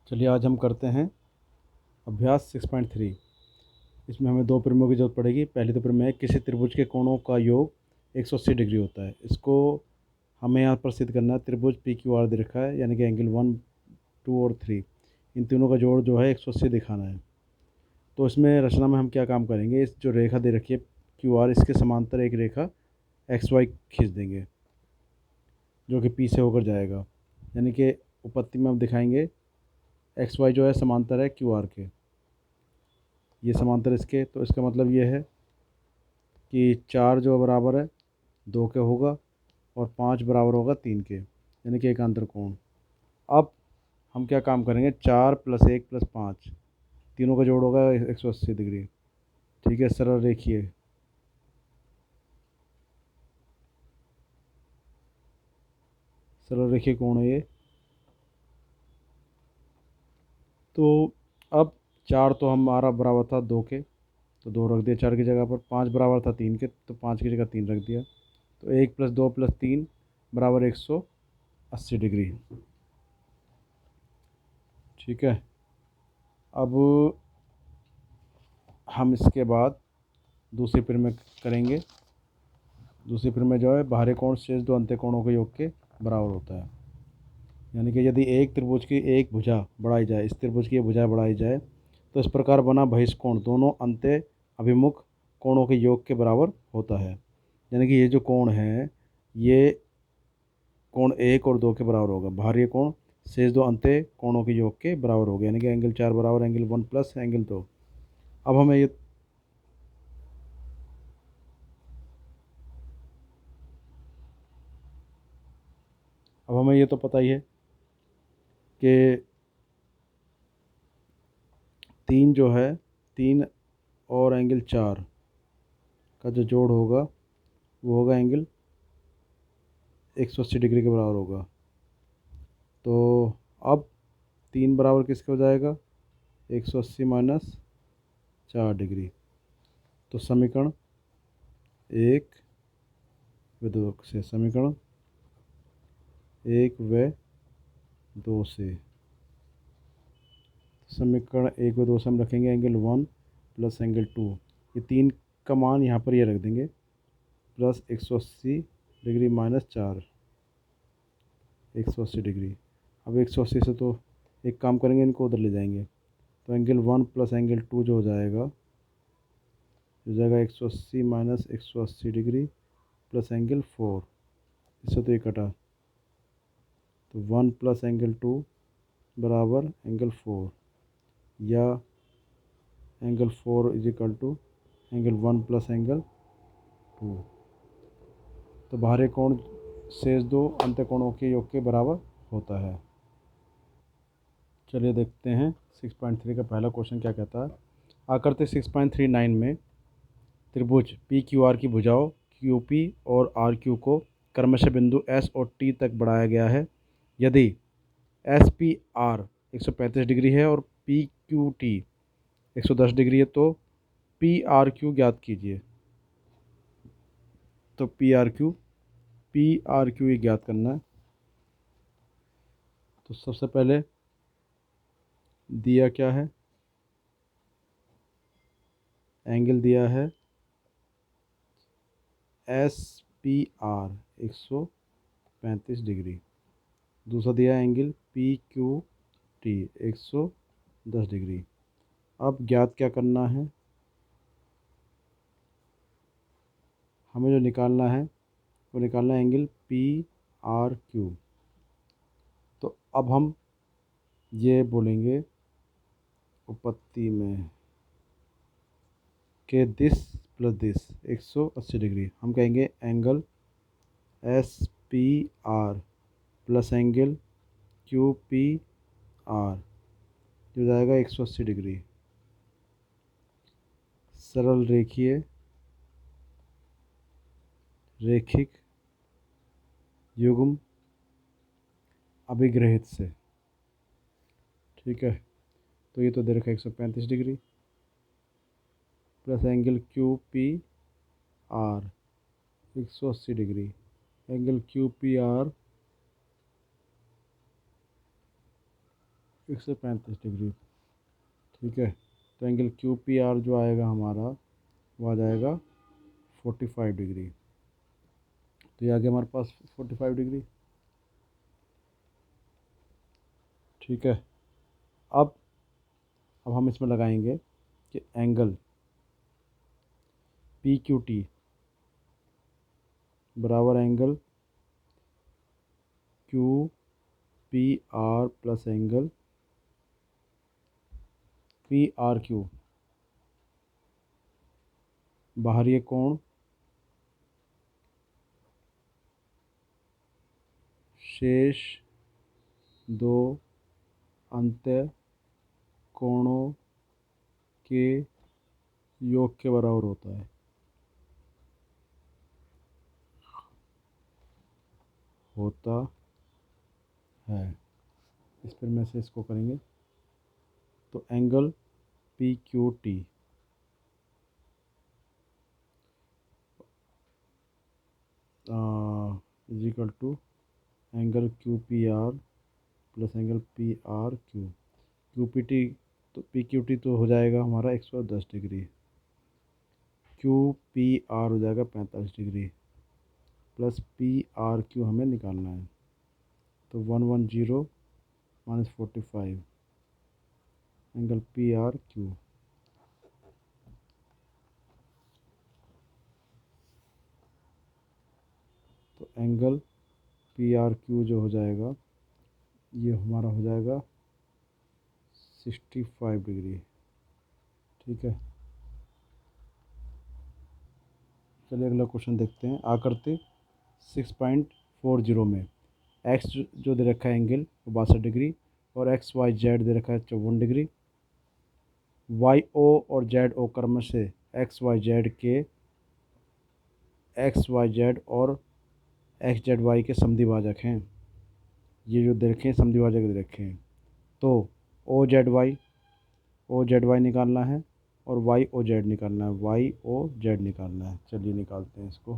चलिए आज हम करते हैं अभ्यास 6.3। इसमें हमें दो प्रमेयों की जरूरत पड़ेगी। पहली तो प्रमेय है, किसी त्रिभुज के कोणों का योग 180 डिग्री होता है। इसको हमें यहाँ पर सिद्ध करना है। त्रिभुज पी क्यू आर दे रखा है, यानी कि एंगल 1, 2 और 3, इन तीनों का जोड़ जो है 180 दिखाना है। तो इसमें रचना में हम क्या काम करेंगे, इस जो रेखा दे रखी है क्यू आर, इसके समांतर एक रेखा एक्स वाई खींच देंगे जो कि पी से होकर जाएगा। यानी कि उपपत्ति में हम दिखाएंगे एक्स वाई जो है समांतर है क्यू आर के, ये समांतर इसके। तो इसका मतलब ये है कि 4 जो बराबर है 2 के होगा और 5 बराबर होगा 3 के, यानी कि एकांतर कोण। अब हम क्या काम करेंगे, 4 + 1 + 5, तीनों का जोड़ होगा 180 डिग्री। ठीक है, सरल रेखीय, सरल रेखीय कोण है ये। तो अब 4 तो हमारा बराबर था 2 के, तो 2 रख दिया 4 की जगह पर। 5 बराबर था 3 के, तो 5 की जगह 3 रख दिया। तो 1 + 2 + 3 बराबर 180 डिग्री। ठीक है, अब हम इसके बाद दूसरी प्रमेय करेंगे। दूसरी प्रमेय जो है, बाहरी कोण शेष दो अंत्य कोणों के योग के बराबर होता है। यानी कि यदि एक त्रिभुज की एक भुजा बढ़ाई जाए, इस त्रिभुज की भुजा बढ़ाई जाए, तो इस प्रकार बना बहिष्कोण दोनों अंत्य अभिमुख कोणों के योग के बराबर होता है। यानी कि ये जो कोण है, ये कोण 1 और 2 के बराबर होगा। बाहरी कोण शेष दो अंत्य कोणों के योग के बराबर होगा, यानी कि एंगल 4 बराबर एंगल 1 प्लस एंगल 2। अब हमें ये तो पता ही है कि 3 जो है, 3 और एंगल 4 का जो जोड़ होगा वो होगा एंगल 180 डिग्री के बराबर होगा। तो अब 3 बराबर किसके हो जाएगा, 180 माइनस 4 डिग्री। तो समीकरण 1 व 2 से, समीकरण 1 व 2 से, समीकरण 1 व 2 से हम रखेंगे एंगल 1 प्लस एंगल 2। ये 3 का मान यहाँ पर ये रख देंगे, प्लस 180 डिग्री माइनस 4, 180 डिग्री। अब 180 से तो एक काम करेंगे, इनको उधर ले जाएंगे। तो एंगल 1 प्लस एंगल 2 जो हो जाएगा 180 माइनस 180 डिग्री प्लस एंगल 4, इससे तो ये कटा। तो 1 प्लस एंगल 2 बराबर एंगल 4, या angle 4 is equal to angle 1 plus angle 2। तो बाहरी कोण शेष दो अंत्य कोणों के योग के बराबर होता है। चलिए देखते हैं 6.3 का पहला क्वेश्चन क्या कहता है। आकृति 6.39 में त्रिभुज पी क्यू आर की भुजाओं क्यू पी और आर क्यू को क्रमशः बिंदु एस और टी तक बढ़ाया गया है। यदि एस पी आर 135 डिग्री है और पी क्यू टी 110 डिग्री है, तो पी आर क्यू ज्ञात कीजिए। तो पी आर क्यू ये ज्ञात करना है। तो सबसे पहले दिया क्या है, एंगल दिया है एस पी आर 135 डिग्री। दूसरा दिया है angle P Q T 110 degree. अब ज्ञात क्या करना है, हमें जो निकालना है वो निकालना है एंगल पी आर क्यू। तो अब हम ये बोलेंगे उपपत्ति में कि दिस प्लस दिस 180 डिग्री, हम कहेंगे angle S P R plus angle Q P are जो जाएगा 180 डिग्री। सरल रेखीय रैखिक युग्म अभिग्रहित से। ठीक है, तो ये तो दे रखा है 135 degree plus angle Q P are 180 degree. Angle Q P are 135 degree. ठीक है, तो एंगल क्यू पी आर जो आएगा हमारा वो आ जाएगा 45 डिग्री। तो ये आ गया हमारे पास 45 डिग्री। ठीक है, अब अब हम इसमें लगाएंगे कि एंगल पी क्यू टी बराबर angle Q P R plus angle P R Q. बाहरी कोण शेष दो अंत्य कोणों के योग के बराबर होता है। होता है। इस पर में से इसको करेंगे तो angle P Q T is equal to angle Q P R plus angle P R Q. Q P T तो पी क्यू टी तो हो जाएगा हमारा 110 डिग्री। क्यू पी आर हो जाएगा 45 degree plus P R Q हमें निकालना है। तो 110 minus 45 angle P R Q. तो एंगल पी आर क्यू जो हो जाएगा ये हमारा हो जाएगा 65 डिग्री। ठीक है, चलिए अगला क्वेश्चन देखते हैं। आकृति 6.40 में एक्स जो दे रखा है एंगल वो 62 डिग्री और एक्स वाई जेड दे रखा है 54 डिग्री। वाई ओ और जेड ओ क्रम से एक्स वाई जेड और एक्स जेड वाई के समद्विभाजक हैं। ये जो दे रखे हैं समद्विभाजक दे रखे हैं। तो ओ जेड वाई निकालना है और वाई ओ जेड निकालना है। वाई ओ जेड निकालना है। चलिए निकालते हैं इसको।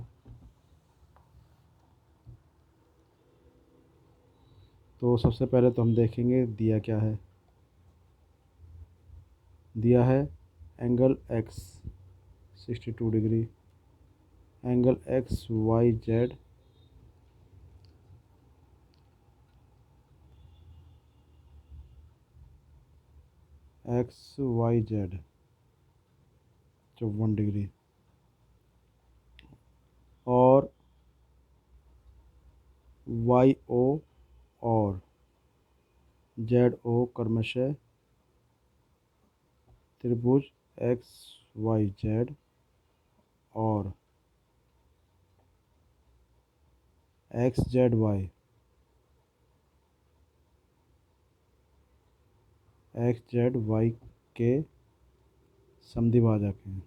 तो सबसे पहले तो हम देखेंगे दिया क्या है। दिया है angle X 62 degree, angle X Y Z X Y Z 54 degree और वाई ओ और जेड ओ क्रमशः त्रिभुज एक्स वाई जेड और एक्स जेड वाई के समद्विभाजक हैं।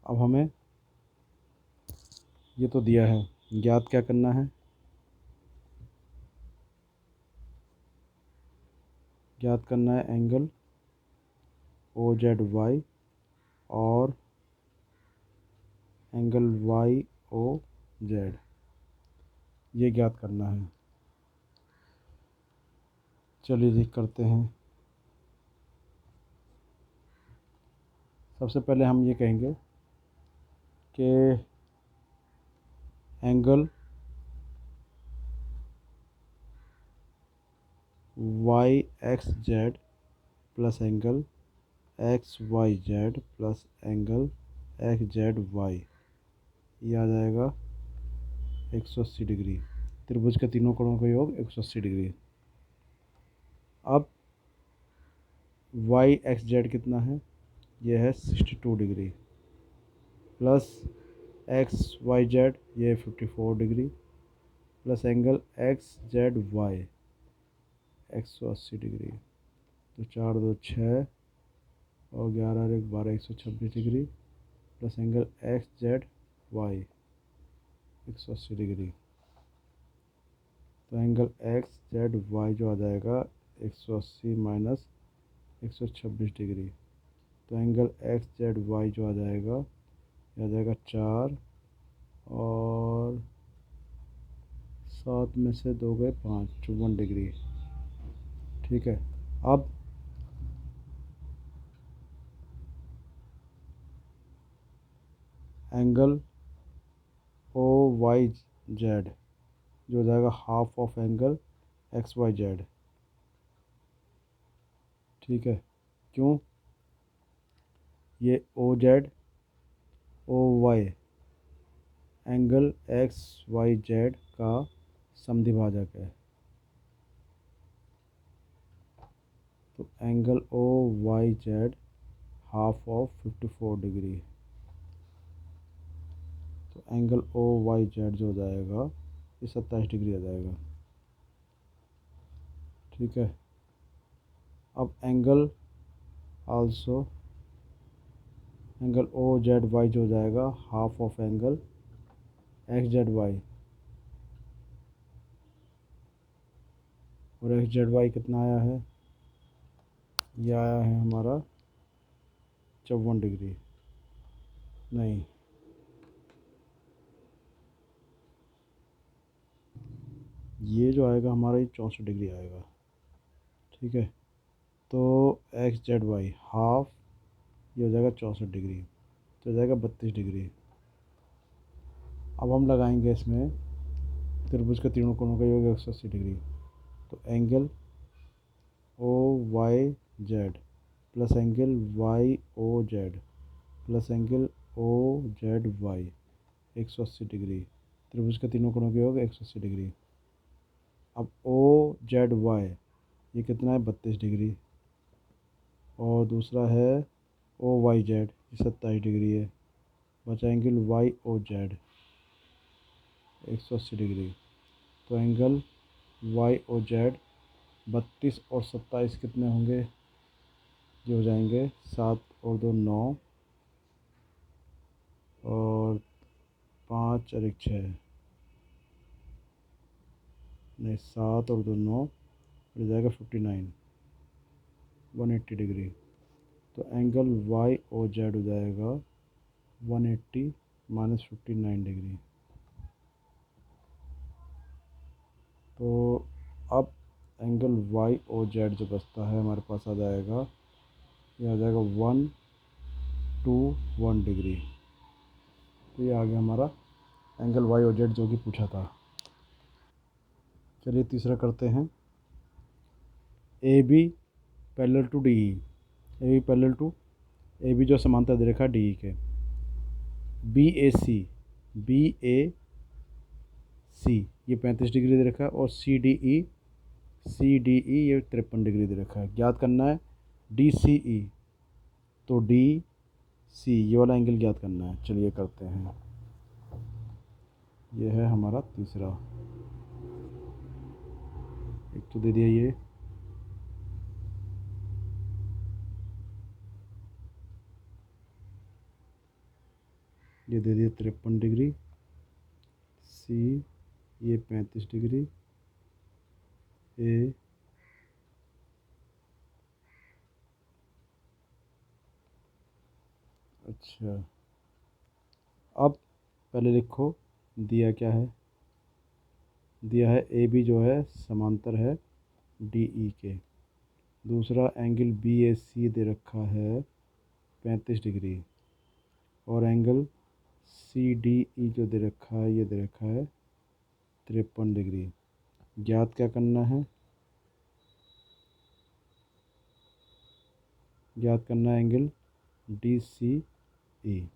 अब हमें ये तो दिया है, ज्ञात क्या करना है। ज्ञात करना है एंगल ओ जेड वाई और एंगल वाई ओ जेड, ये ज्ञात करना है। चलिए जी करते हैं। सबसे पहले हम ये कहेंगे कि angle Y X Z plus angle X Y Z plus angle X Z Y, ये आ जाएगा 180 डिग्री। त्रिभुज के तीनों कोणों का योग 180 डिग्री। अब वाई एक्स जेड कितना है, ये है 62 degree plus X Y Z ये 54 degree plus angle X Z Y 180 degree. तो 4 2 6 और 11 और 1 12 126 degree plus angle X Z Y 180 degree. तो एंगल एक्स जेड वाई जो आ जाएगा 180 माइनस 126 डिग्री। तो एंगल एक्स जेड वाई जो आ जाएगा 4 और 7 में से 2 गए 5, 54 डिग्री। ठीक है। अब एंगल ओ वाई जेड जो हो जाएगा half of angle X Y Z. ठीक है। क्यों? ये O Z O Y angle X Y Z का समद्विभाजक है। तो angle O Y Z half of 54 degree. तो एंगल ओ वाई जेड जो हो जाएगा ये 27 डिग्री आ जाएगा। ठीक है। अब angle also angle O Z Y जो हो जाएगा half of angle X Z Y. और एक्स जेड वाई कितना आया है? ये आया है हमारा 54 डिग्री। नहीं, ये जो आएगा हमारा ये 64 डिग्री आएगा। ठीक है। तो एक्स जेड वाई हाफ ये हो जाएगा 64 डिग्री, तो हो जाएगा 32 डिग्री। अब हम लगाएंगे इसमें त्रिभुज के तीनों कोणों का योग 180 डिग्री। तो angle O Y Z plus angle Y O Z plus angle O Z Y 180 degree. त्रिभुज के तीनों कोणों का योग 180 डिग्री। अब ओ जेड वाई ये कितना है? 32 डिग्री। और दूसरा है ओ वाई जेड ये 27 डिग्री है। बचा angle Y O Z 180 degree. तो एंगल वाई ओ जेड 32 और 27 कितने होंगे? ये हो जाएंगे 7 और 2 9 और 5 और 1 6। नहीं, 7 और 2 9 हो जाएगा 59, 180 डिग्री। तो एंगल वाई ओ जेड हो जाएगा 180 माइनस 59 डिग्री। तो अब एंगल वाई ओ जेड जो बचता है हमारे पास आ जाएगा, ये आ जाएगा 121 डिग्री। तो ये आ गया हमारा एंगल वाई ओ जेड जो कि पूछा था। चलिए तीसरा करते हैं। A B parallel to D E. A B parallel to A B जो समांतर दे रखा है डी ई के। बी ए सी ये 35 डिग्री दे रखा है। और सी डी ई ये 53 डिग्री दे रखा है। ज्ञात करना है डी सी ई। तो डी सी ये वाला एंगल ज्ञात करना है। चलिए करते हैं। ये है हमारा तीसरा। एक तो दे दिया ये दे दिया 53 डिग्री। सी ये 35 डिग्री। ए अच्छा, अब पहले लिखो दिया क्या है। दिया है ए बी जो है समांतर है डी ई के। दूसरा एंगल बी ए सी दे रखा है 35 डिग्री। और एंगल सी डी ई जो दे रखा है ये दे रखा है 53 डिग्री। ज्ञात क्या करना है? ज्ञात करना है एंगल डी सी ई।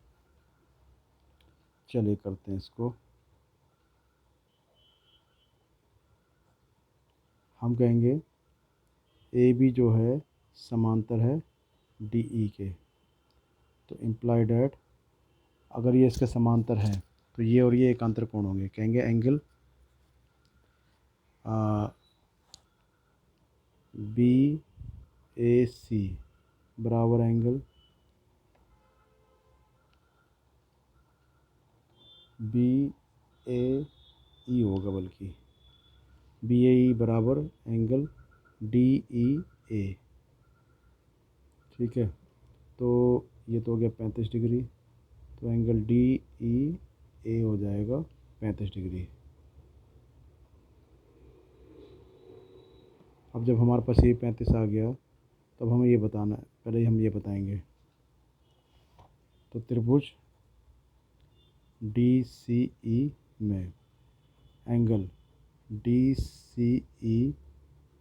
चलिए करते हैं इसको। हम कहेंगे ए बी जो है समांतर है डी ई के। तो इम्प्लाई डैट अगर ये इसके समांतर है तो ये और ये एकांतर कोण होंगे। कहेंगे एंगल बी ए सी बराबर एंगल बी ए ई होगा, बल्कि बी ए ई बराबर एंगल डी ई ए। ठीक है। तो ये तो हो गया 35 डिग्री। तो एंगल डी ई ए हो जाएगा 35 डिग्री। अब जब हमारे पास ये 35 आ गया, तब हमें ये बताना है, पहले हम ये बताएंगे। तो त्रिभुज डी सी ई में angle D C E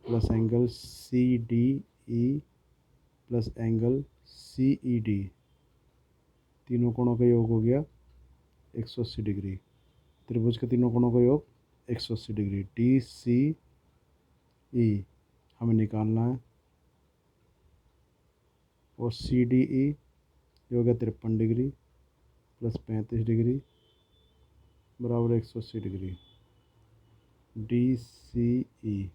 plus angle C D E plus angle C E D, तीनों कोणों का योग हो गया 180 डिग्री। त्रिभुज के तीनों कोणों का योग 180 डिग्री। डी सी ई हमें निकालना है, और सी डी ई ये हो गया 53 डिग्री प्लस 35 डिग्री बराबर 180 डिग्री। डी सी ई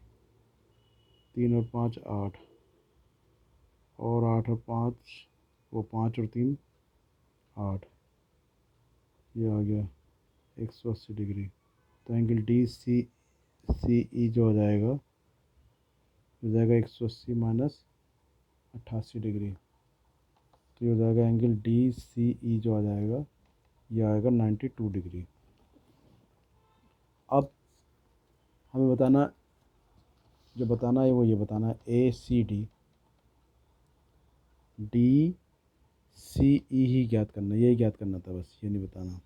3 और 5 8, और 8 और 5 वो 5 और 3 8, ये आ गया 180 डिग्री। तो एंगल डी सी सी ई जो हो जाएगा 180 माइनस 88 डिग्री, तो ये हो जाएगा एंगल डी सी ई जो आ जाएगा ये आएगा 92 डिग्री। अब हमें बताना, जो बताना है वो ये बताना है, ए सी डी डी सी ई ही ज्ञात करना है, यही ज्ञात करना था बस, ये नहीं बताना।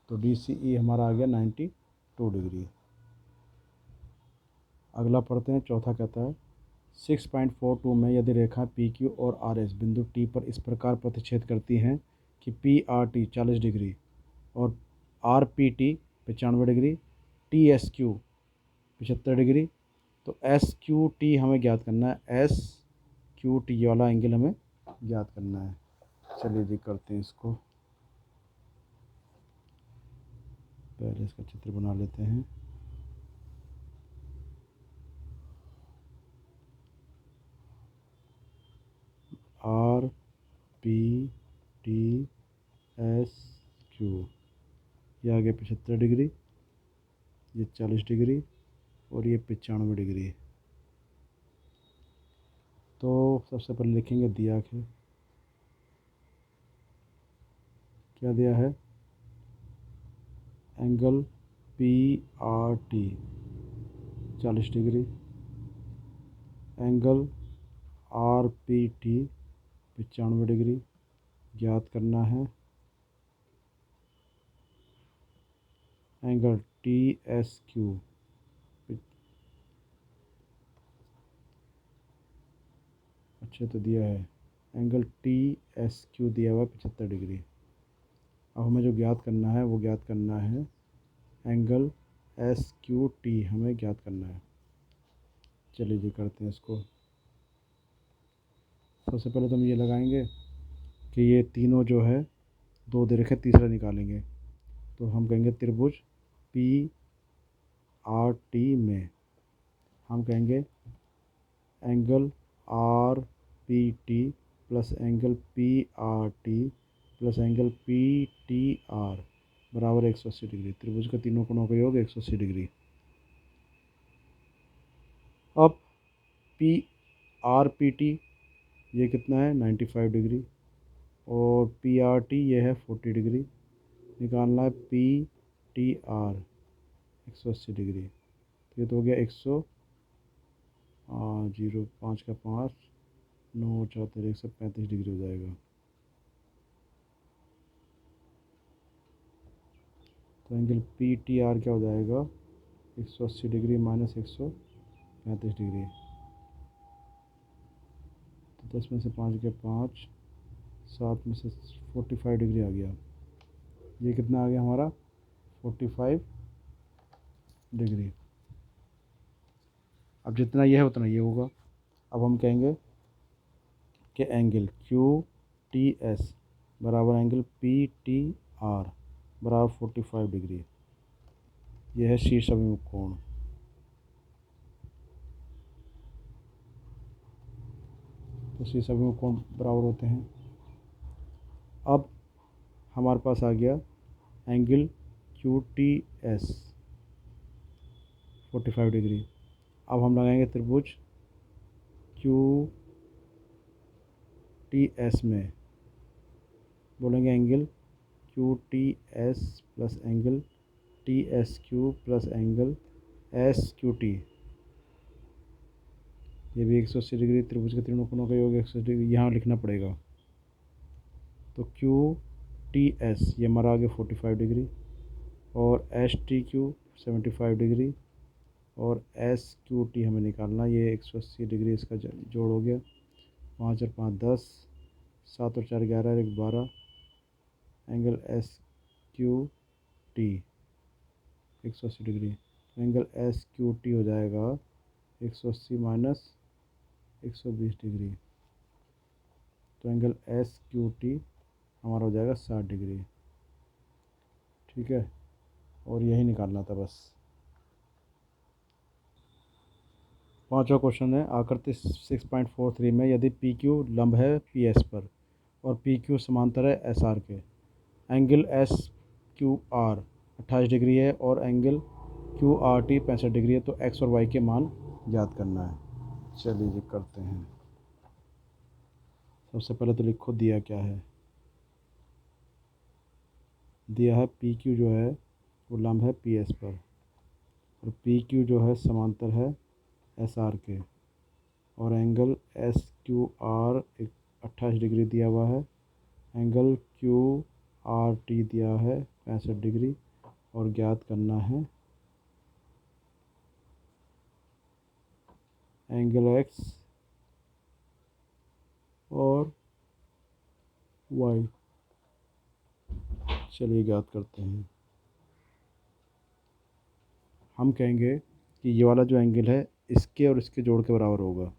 तो डी सी ई हमारा आ गया 92 डिग्री। अगला पढ़ते हैं, चौथा कहता है 6.42 में यदि रेखा पी क्यू और आर एस बिंदु टी पर इस प्रकार प्रतिच्छेद करती हैं कि पी आर टी 40 डिग्री और R P T 95 degree, T S Q 75 degree, तो एस क्यू टी हमें ज्ञात करना है। एस क्यू टी वाला एंगल हमें ज्ञात करना है। चलिए जी करते हैं इसको, पहले इसका चित्र बना लेते हैं। R P T S Q, ये आ गया 75 डिग्री, ये 40 डिग्री और ये 95 डिग्री। तो सबसे पहले लिखेंगे दिया के, क्या दिया है, angle P R T 40 degree, angle R P T 95 degree ज्ञात करना है, एंगल टी एस क्यू अच्छा तो दिया है, एंगल टी एस क्यू दिया हुआ 75 डिग्री। अब हमें जो ज्ञात करना है वो ज्ञात करना है एंगल एस क्यू टी हमें ज्ञात करना है। चलिए जी करते हैं इसको। सबसे पहले तो हम ये लगाएंगे कि ये तीनों जो है दो दे रखे, तीसरा निकालेंगे। तो हम कहेंगे त्रिभुज पी आर टी में हम कहेंगे angle R P T plus angle P R T plus angle P T R बराबर 180 डिग्री। त्रिभुज के तीनों कोणों का योग 180 डिग्री। अब पी आर पी टी ये कितना है 95 डिग्री, और पी आर टी ये है 40 डिग्री। निकालना है पी टी आर 180 डिग्री। तो ये तो हो गया 5 का 5 9 74 135 डिग्री हो जाएगा। तो एंगल पी टी आर क्या हो जाएगा 180 डिग्री माइनस 135 डिग्री। तो 10 में से 5 गया 5, 7 में से 45 डिग्री आ गया। ये कितना आ गया हमारा 45 डिग्री। अब जितना ये है उतना ये होगा। अब हम कहेंगे कि एंगल क्यू टी एस बराबर एंगल पी टी आर बराबर 45 डिग्री। यह है शीर्ष अभिमुख कोण। तो शीर्ष अभिमुख कोण बराबर होते हैं। अब हमारे पास आ गया angle Q T S 45 degree. अब हम लगाएंगे त्रिभुज क्यू टी एस में, बोलेंगे angle Q T S plus angle T S Q plus angle S Q T ये भी 180 डिग्री, त्रिभुज के तीनों कोणों का योग 180 डिग्री यहाँ लिखना पड़ेगा। तो क्यू टी एस ये हमारा आ गया 45 डिग्री, और एस टी क्यू 75 डिग्री, और एस क्यू टी हमें निकालना, ये 180 डिग्री इसका जोड़ हो गया। 5 और 5 10, 7 और 4 11 और 1 12, angle S Q T 180 degree. Angle S Q T हो जाएगा 180 माइनस 120 डिग्री। तो एंगल एस क्यू टी हमारा हो जाएगा 60 डिग्री। ठीक है, और यही निकालना था बस। पांचवा क्वेश्चन है, आकृति 6.43 में यदि पी क्यू लंब है पी एस पर और पी क्यू समांतर है एस आर के, angle S Q are 28 degree है और angle Q R T 65 degree है, तो एक्स और वाई के मान ज्ञात करना है। चलिए जी करते हैं। सबसे पहले तो लिखो दिया क्या है। दिया है पी क्यू जो है वो लंब है पी एस पर, और पी क्यू जो है समांतर है एस आर के, और angle S Q are 28 degree दिया हुआ है। एंगल क्यू आर टी दिया है 65 डिग्री, और ज्ञात करना है एंगल एक्स और वाई। चलिए ज्ञात करते हैं। हम कहेंगे कि ये वाला जो एंगल है इसके और इसके जोड़ के बराबर होगा।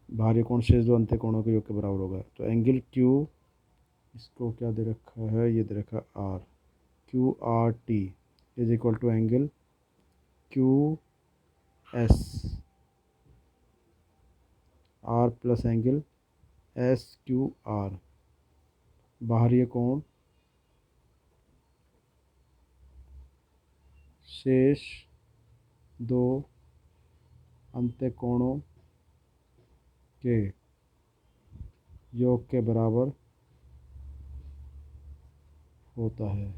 बाहरी कोण शेष दो अंत्य कोणों के योग के बराबर होगा। तो एंगल क्यू, इसको क्या दे रखा है, ये दे रखा है R, Q R T is equal to angle Q S R plus angle S Q R. बाहरी कोण शेष दो अंत्य कोणों के योग के बराबर होता है।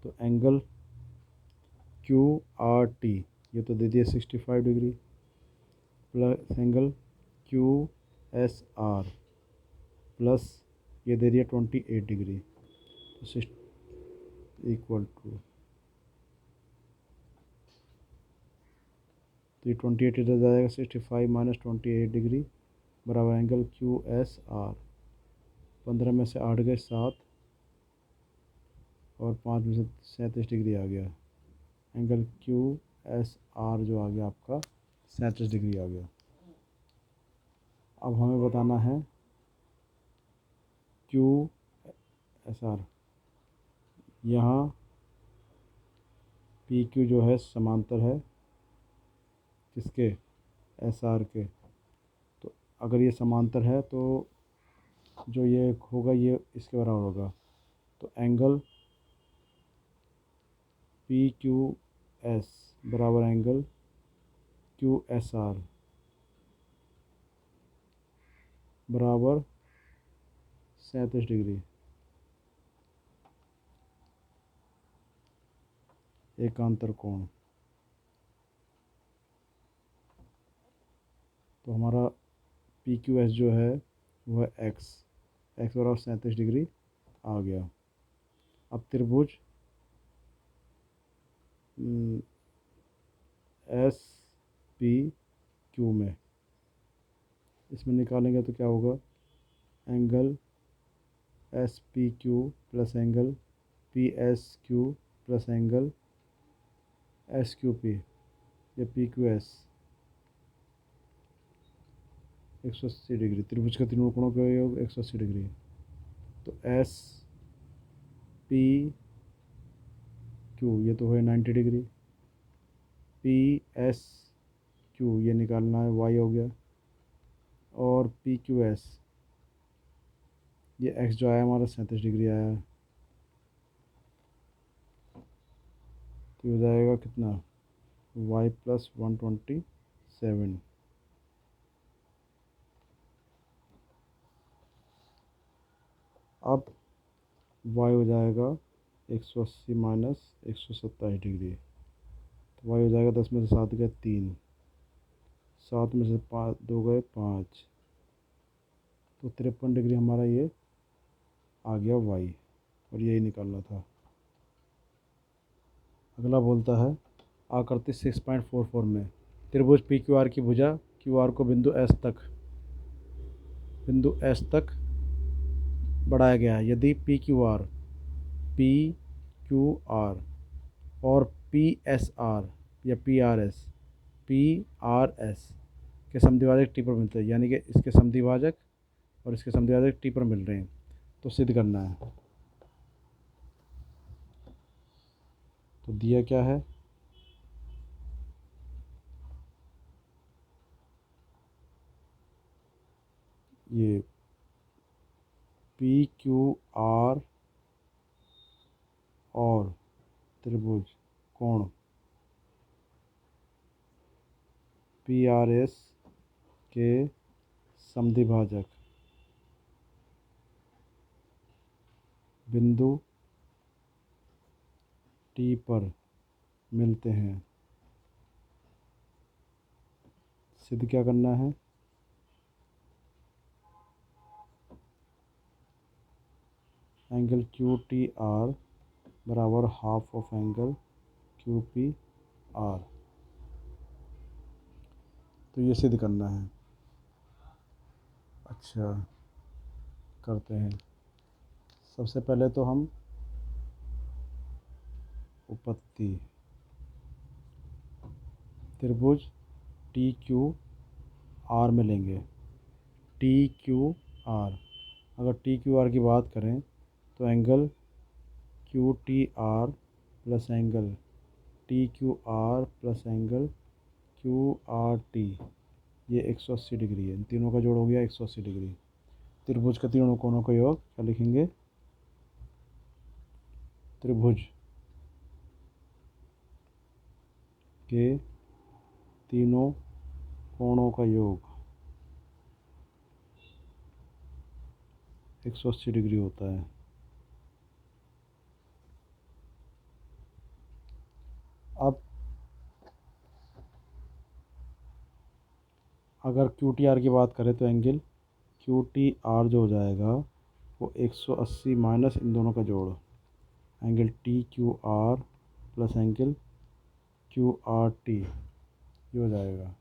तो एंगल क्यू आर टी ये तो दे दिया 65 degree, plus angle Q S R plus ये दे दिया 28 डिग्री, तो इक्वल टू, तो ये 28 इधर जाएगा 65 माइनस 28 डिग्री बराबर एंगल क्यू एस आर। 15 में से 8 गए 7, और 5 में से 37 डिग्री आ गया। एंगल क्यू एस आर जो आ गया आपका 37 डिग्री आ गया। अब हमें बताना है क्यू एस आर। यहाँ पी क्यू जो है समांतर है किसके, एस आर के। तो अगर ये समांतर है तो जो ये होगा ये इसके बराबर होगा। तो एंगल पी क्यू एस बराबर एंगल क्यू एस आर बराबर 37 डिग्री। एकांतर कोण, तो हमारा पी क्यू एस जो है वह एक्स बराबर 37 डिग्री आ गया। अब त्रिभुज एस पी क्यू में इसमें निकालेंगे तो क्या होगा, angle S P Q plus angle P S Q plus angle S Q P, या पी क्यू एस 180 डिग्री। त्रिभुज के तीनों कोणों का योग 180 डिग्री। तो एस पी क्यू ये तो है 90 डिग्री, पी एस क्यू ये निकालना है वाई हो गया, और पी क्यू एस ये एक्स जो आया हमारा 37 डिग्री आया है। तो हो जाएगा कितना, वाई प्लस 127। अब वाई हो जाएगा 180 माइनस 127 डिग्री। तो वाई हो जाएगा 10 में से 7 गए 3, 7 में से 5 2 गए 5, तो 53 डिग्री हमारा ये आ गया वाई, और यही निकालना था। अगला बोलता है आकृति 6.44 में त्रिभुज पी क्यू आर की भुजा क्यू आर को बिंदु एस तक बढ़ाया गया है। यदि पी क्यू आर और पी एस आर या पी आर एस के समद्विभाजक टी पर मिलते हैं, यानी कि इसके समद्विभाजक और इसके समद्विभाजक टी पर मिल रहे हैं, तो सिद्ध करना है। तो दिया क्या है, ये पी क्यू आर और त्रिभुज कोण पी आर एस के समद्विभाजक बिंदु टी पर मिलते हैं। सिद्ध क्या करना है, एंगल क्यू टी आर बराबर half of angle Q P are, तो ये सिद्ध करना है। अच्छा, करते हैं। सबसे पहले तो हम उपपत्ति त्रिभुज टी क्यू आर में लेंगे। टी क्यू आर, अगर टी क्यू आर की बात करें तो angle Q T R plus angle T Q R plus angle Q R T, ये 180 डिग्री है। इन तीनों का जोड़ हो गया 180 डिग्री। त्रिभुज के तीनों कोणों का योग क्या लिखेंगे, त्रिभुज के तीनों कोणों का योग 180 डिग्री होता है। अब अगर क्यू टी आर की बात करें तो एंगल क्यू टी आर जो हो जाएगा वो 180 माइनस इन दोनों का जोड़, angle T Q R plus angle Q R T, ये हो जाएगा।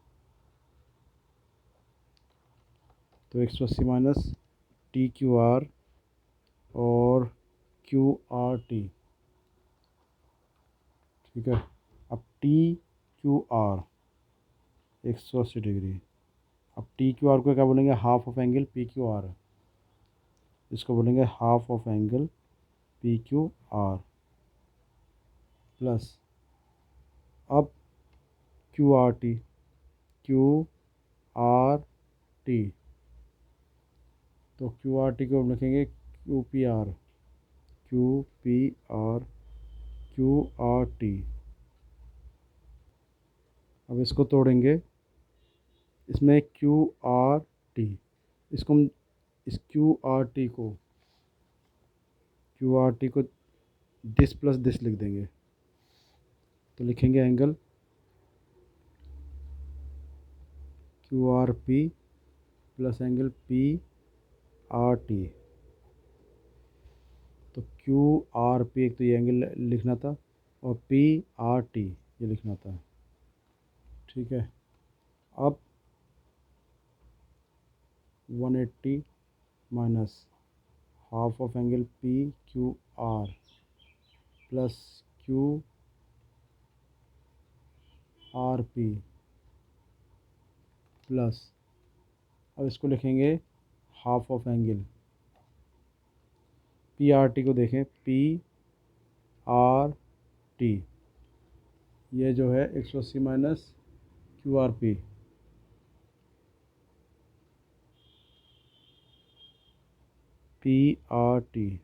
तो 180 माइनस टी क्यू आर और क्यू आर टी, ठीक है। अब टी क्यू आर 180 डिग्री, अब टी क्यू आर को क्या बोलेंगे, half of angle P Q R, इसको बोलेंगे half of angle P Q R plus, अब Q R T, Q R T, तो क्यू आर टी को हम लिखेंगे Q P R, Q P R, Q R T. अब इसको तोड़ेंगे, इसमें क्यू आर टी, इसको हम इस क्यू आर टी को दिस प्लस दिस लिख देंगे, तो लिखेंगे angle Q R P plus angle P R T. तो क्यू आर पी एक तो ये एंगल लिखना था और पी आर टी ये लिखना था, ठीक है। अब 180 minus half of angle P Q R plus Q R P plus, अब इसको लिखेंगे half of angle P R T को देखें, पी आर टी ये जो है 180 minus Q R P, P R T.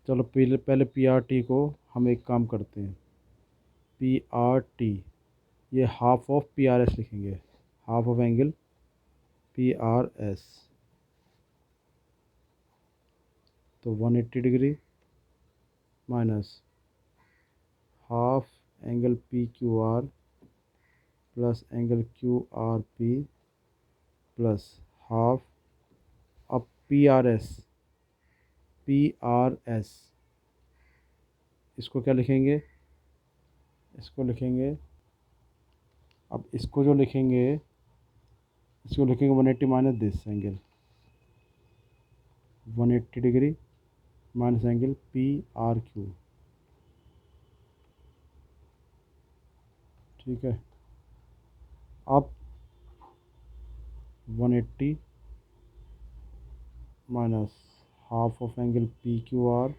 चलो पहले पी आर टी को हम एक काम करते हैं, पी आर टी ये half of P R S लिखेंगे, half of angle P R S, तो 180 degree minus half angle P Q R plus angle Q R P plus half, अब पी आर एस इसको क्या लिखेंगे, इसको लिखेंगे, अब इसको जो लिखेंगे, इसको लिखेंगे 180 minus this angle, 180 degree minus angle P R Q. ठीक है, अब 180 minus half of angle P Q R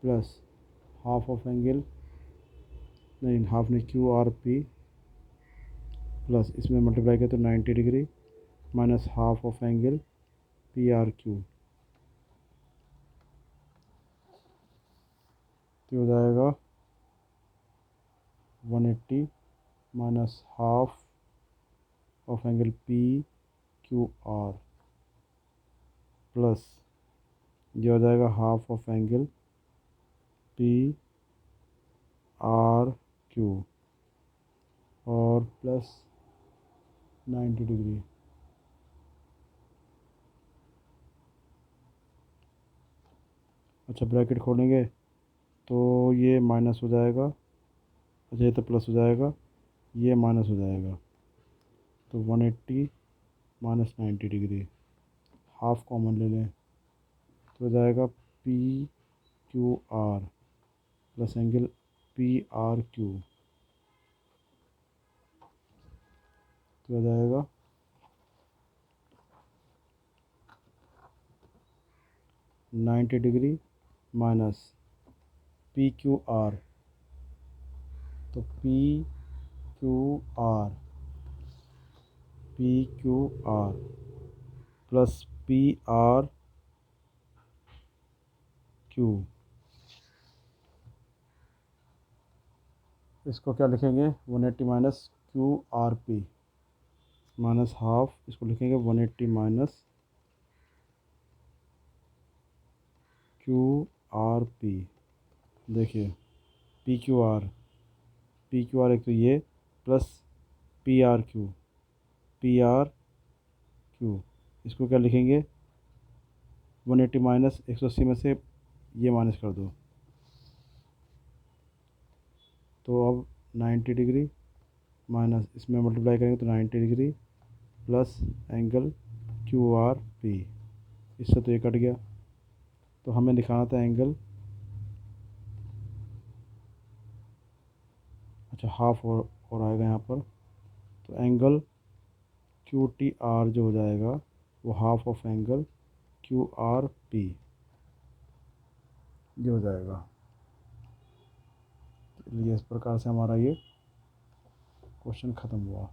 plus half of angle, नहीं हाफ नहीं, क्यू आर पी प्लस इसमें मल्टीप्लाई किया तो 90 degree minus half of angle P R Q, तो हो जाएगा 180 minus half of angle P Q R plus ये हो जाएगा half of angle P R Q और प्लस 90 डिग्री। अच्छा ब्रैकेट खोलेंगे तो ये माइनस हो जाएगा, अच्छा ये तो प्लस हो जाएगा, ये माइनस हो जाएगा, तो 180 माइनस 90 डिग्री, हाफ कॉमन ले लें तो हो जाएगा P Q R plus angle P R Q, तो हो जाएगा 90 degree minus P Q R, तो R P Q R plus P R Q, इसको क्या लिखेंगे 180 minus Q R P minus half, इसको लिखेंगे 180 माइनस क्यू आर पी। देखिए पी क्यू आर एक तो ये प्लस पी आर क्यू, इसको क्या लिखेंगे 180 माइनस 180 में से ये माइनस कर दो, तो अब 90 डिग्री माइनस इसमें मल्टीप्लाई करेंगे तो 90 degree plus angle Q R P, इससे तो ये कट गया, तो हमें दिखाना था एंगल, अच्छा हाफ और आएगा यहाँ पर, तो एंगल क्यू टी आर जो हो जाएगा वो half of angle Q R P ये हो जाएगा। ये इस प्रकार से हमारा ये क्वेश्चन ख़त्म हुआ।